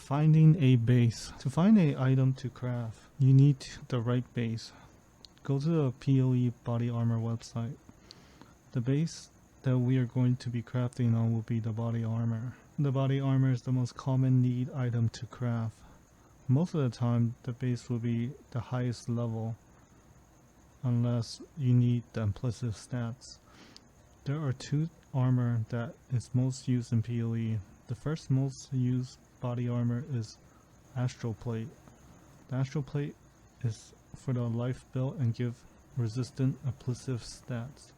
Finding a base. To find an item to craft, you need the right base. Go to the PoE body armor website. The base that we are going to be crafting on will be the body armor. The body armor is the most common need item to craft. Most of the time, the base will be the highest level, unless you need the implicit stats. There are two armor that is most used in PoE. The first most used body armor is Astral Plate. The Astral Plate is for the life build and give resistant implicit stats.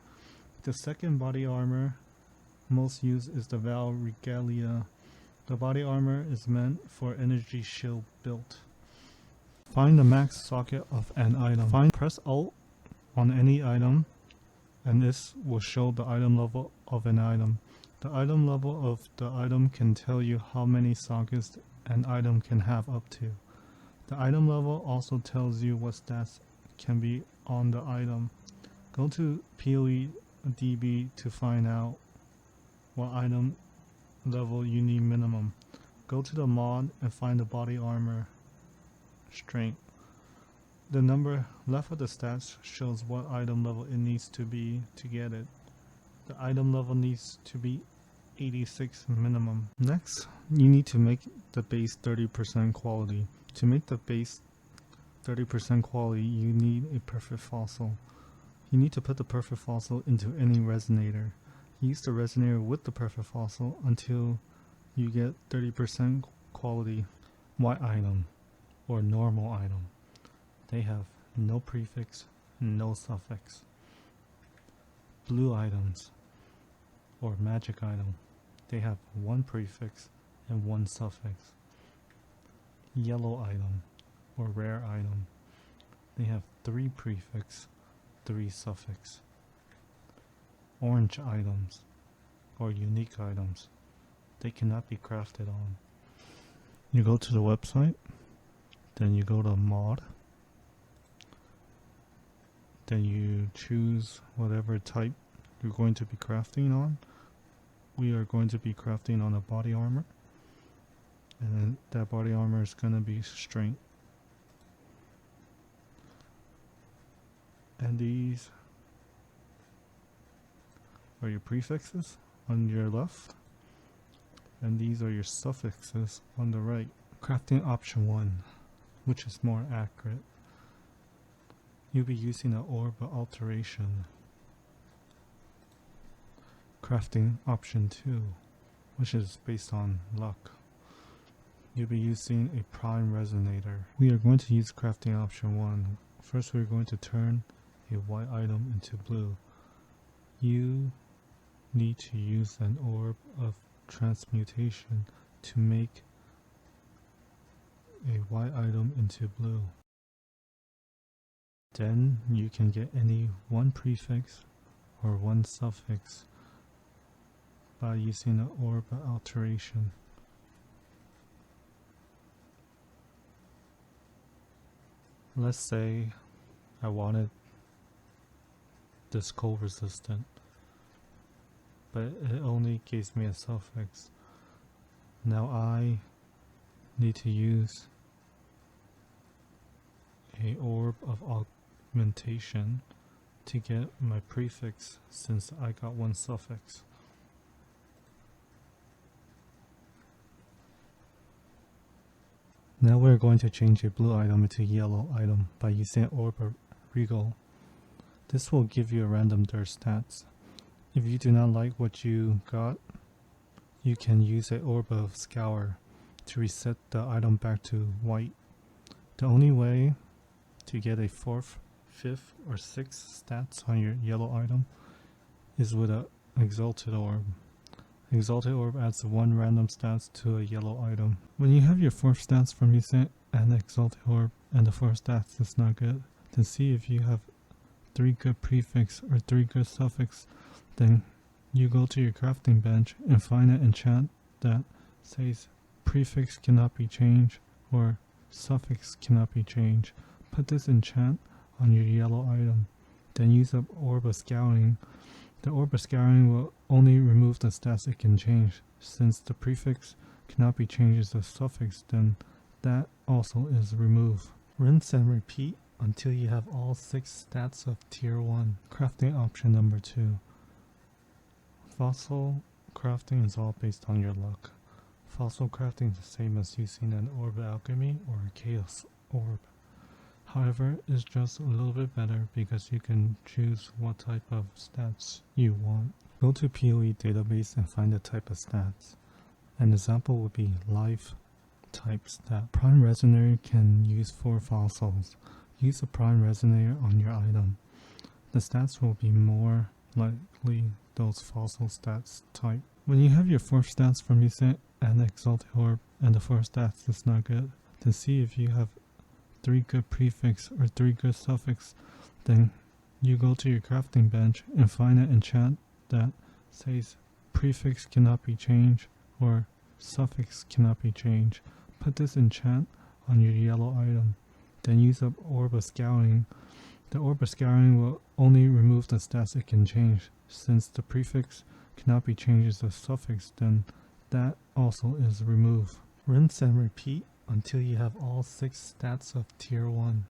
The second body armor most used is the Val Regalia. The body armor is meant for energy shield build. Find the max socket of an item. Press Alt on any item and this will show the item level of an item. The item level of the item can tell you how many sockets an item can have up to. The item level also tells you what stats can be on the item. Go to PoE DB to find out what item level you need minimum. Go to the mod and find the body armor strength. The number left of the stats shows what item level it needs to be to get it. The item level needs to be 86 minimum. Next, you need to make the base 30% quality. To make the base 30% quality, you need a perfect fossil. You need to put the perfect fossil into any resonator. Use the resonator with the perfect fossil until you get 30% quality. White item or normal item. They have no prefix, no suffix. Blue items or magic item. They have one prefix and one suffix. Yellow item or rare item. They have 3 prefix, 3 suffix. Orange items or unique items. They cannot be crafted on. You go to the website, then you go to mod, then you choose whatever type you're going to be crafting on. We are going to be crafting on a body armor, and then that body armor is going to be strength. And these are your prefixes on your left, and these are your suffixes on the right. Crafting option 1, which is more accurate. You'll be using an orb of alteration. Crafting option 2, which is based on luck. You'll be using a prime resonator. We are going to use crafting option 1. First, we're going to turn a white item into blue. You need to use an orb of transmutation to make a white item into blue. Then you can get any one prefix or one suffix by using the orb of alteration. Let's say I wanted this cold resistant, but it only gives me a suffix. Now I need to use a orb of augmentation to get my prefix since I got one suffix. Now we're going to change a blue item into a yellow item by using Orb of Regal. This will give you a random dirt stats. If you do not like what you got, you can use an Orb of Scour to reset the item back to white. The only way to get a 4th, 5th, or 6th stats on your yellow item is with an Exalted Orb. Exalted Orb adds 1 random stats to a yellow item. When you have your 4th stats from using an Exalted Orb and the 4th stats is not good, then see if you have 3 good prefix or 3 good suffix. Then you go to your crafting bench and find an enchant that says prefix cannot be changed or suffix cannot be changed. Put this enchant on your yellow item. Then use the Orb of Scouring. The Orb of Scouring will only remove the stats it can change, since the prefix cannot be changed as a suffix, then that also is remove. Rinse and repeat until you have all 6 stats of tier 1. Crafting option number 2. Fossil crafting is all based on your luck. Fossil crafting is the same as using an orb alchemy or a chaos orb. However, it's just a little bit better because you can choose what type of stats you want. Go to PoE database and find the type of stats. An example would be life type stat. Prime Resonator can use 4 fossils. Use a Prime Resonator on your item. The stats will be more likely those fossil stats type. When you have your 4 stats from using an Exalted Orb and the 4 stats is not good, to see if you have 3 good prefix or 3 good suffix, then you go to your crafting bench and find an enchant that says prefix cannot be changed or suffix cannot be changed. Put this enchant on your yellow item. Then use up Orb of Scouting. The Orb of Scouting will only remove the stats it can change. Since the prefix cannot be changed as a suffix, then that also is remove. Rinse and repeat until you have all 6 stats of tier 1.